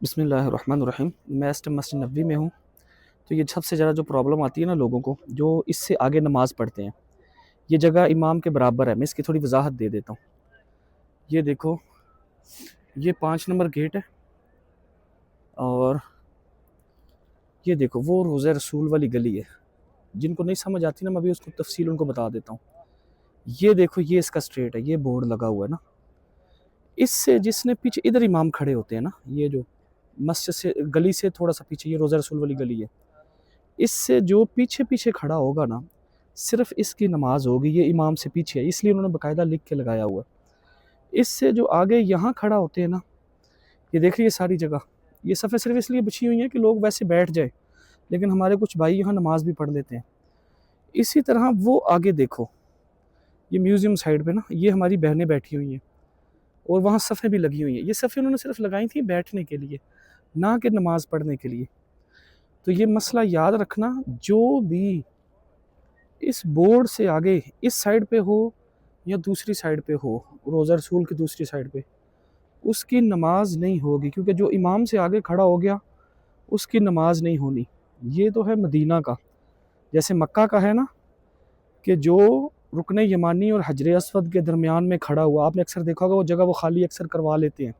بسم اللہ الرحمن الرحیم۔ میں اس ٹائم مسجد نبوی میں ہوں۔ تو یہ سب سے زیادہ جو پرابلم آتی ہے نا لوگوں کو جو اس سے آگے نماز پڑھتے ہیں، یہ جگہ امام کے برابر ہے۔ میں اس کی تھوڑی وضاحت دے دیتا ہوں۔ یہ دیکھو، یہ 5 نمبر گیٹ ہے، اور یہ دیکھو وہ روضہ رسول والی گلی ہے۔ جن کو نہیں سمجھ آتی نا، میں ابھی اس کو تفصیل ان کو بتا دیتا ہوں۔ یہ دیکھو، یہ اس کا اسٹریٹ ہے، یہ بورڈ لگا ہوا ہے نا۔ اس سے جس نے پیچھے ادھر امام کھڑے ہوتے ہیں نا، یہ جو مسجد سے گلی سے تھوڑا سا پیچھے یہ روضہ رسول والی گلی ہے، اس سے جو پیچھے پیچھے کھڑا ہوگا نا، صرف اس کی نماز ہوگی۔ یہ امام سے پیچھے ہے، اس لیے انہوں نے باقاعدہ لکھ کے لگایا ہوا ہے۔ اس سے جو آگے یہاں کھڑا ہوتے ہیں نا، یہ دیکھ لیے ساری جگہ، یہ صفحے صرف اس لیے بچھی ہوئی ہیں کہ لوگ ویسے بیٹھ جائیں، لیکن ہمارے کچھ بھائی یہاں نماز بھی پڑھ لیتے ہیں۔ اسی طرح وہ آگے دیکھو، یہ میوزیم سائیڈ پہ نا، یہ ہماری بہنیں بیٹھی ہوئی ہیں، اور وہاں صفحے بھی لگی ہوئی ہیں۔ یہ صفحے انہوں نے صرف لگائی تھیں بیٹھنے کے لیے، نہ کہ نماز پڑھنے کے لیے۔ تو یہ مسئلہ یاد رکھنا، جو بھی اس بورڈ سے آگے اس سائیڈ پہ ہو یا دوسری سائیڈ پہ ہو، روضہ رسول کی دوسری سائیڈ پہ، اس کی نماز نہیں ہوگی، کیونکہ جو امام سے آگے کھڑا ہو گیا اس کی نماز نہیں ہونی۔ یہ تو ہے مدینہ کا، جیسے مکہ کا ہے نا، کہ جو رکن یمانی اور حجر اسود کے درمیان میں کھڑا ہوا، آپ نے اکثر دیکھا ہوگا وہ جگہ وہ خالی اکثر کروا لیتے ہیں،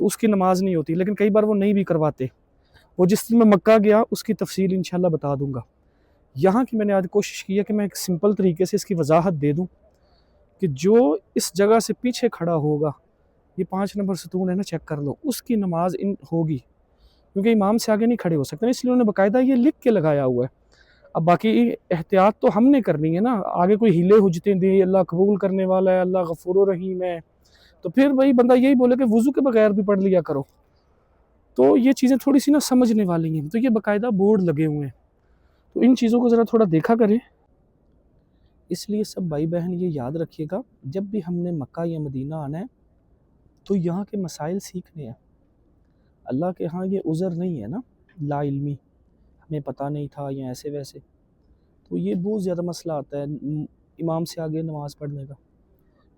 تو اس کی نماز نہیں ہوتی، لیکن کئی بار وہ نہیں بھی کرواتے۔ وہ جس دن میں مکہ گیا اس کی تفصیل انشاءاللہ بتا دوں گا۔ یہاں کی میں نے آج کوشش کی ہے کہ میں ایک سمپل طریقے سے اس کی وضاحت دے دوں کہ جو اس جگہ سے پیچھے کھڑا ہوگا، یہ 5 نمبر ستون ہے نا، چیک کر لو، اس کی نماز ہوگی، کیونکہ امام سے آگے نہیں کھڑے ہو سکتے، اس لیے انہوں نے باقاعدہ یہ لکھ کے لگایا ہوا ہے۔ اب باقی احتیاط تو ہم نے کرنی ہے نا، آگے کوئی ہیلے حجتیں دے، اللہ قبول کرنے والا ہے، اللہ غفور و رحیم ہے، تو پھر وہی بندہ یہی بولے کہ وضو کے بغیر بھی پڑھ لیا کرو۔ تو یہ چیزیں تھوڑی سی نا سمجھنے والی ہیں، تو یہ باقاعدہ بورڈ لگے ہوئے ہیں، تو ان چیزوں کو ذرا تھوڑا دیکھا کریں۔ اس لیے سب بھائی بہن یہ یاد رکھیے گا، جب بھی ہم نے مکہ یا مدینہ آنا ہے تو یہاں کے مسائل سیکھنے ہیں۔ اللہ کے ہاں یہ عذر نہیں ہے نا، لا علمی، ہمیں پتہ نہیں تھا یا ایسے ویسے، تو یہ بہت زیادہ مسئلہ آتا ہے امام سے آگے نماز پڑھنے کا۔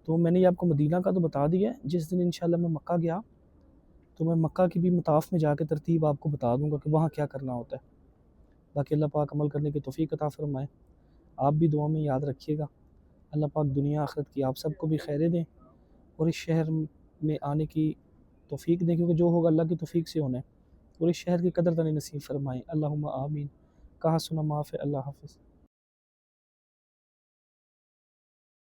تو میں نے یہ آپ کو مدینہ کا تو بتا دیا ہے، جس دن انشاءاللہ میں مکہ گیا تو میں مکہ کی بھی مطاف میں جا کے ترتیب آپ کو بتا دوں گا کہ وہاں کیا کرنا ہوتا ہے۔ باقی اللہ پاک عمل کرنے کی توفیق عطا فرمائے۔ آپ بھی دعا میں یاد رکھیے گا، اللہ پاک دنیا آخرت کی آپ سب کو بھی خیریں دیں، اور اس شہر میں آنے کی توفیق دیں، کیونکہ جو ہوگا اللہ کی توفیق سے ہونا ہے، اور اس شہر کی قدر دانی نصیب فرمائیں۔ اللہم آمین۔ کہا سنا معاف ہے۔ اللہ حافظ۔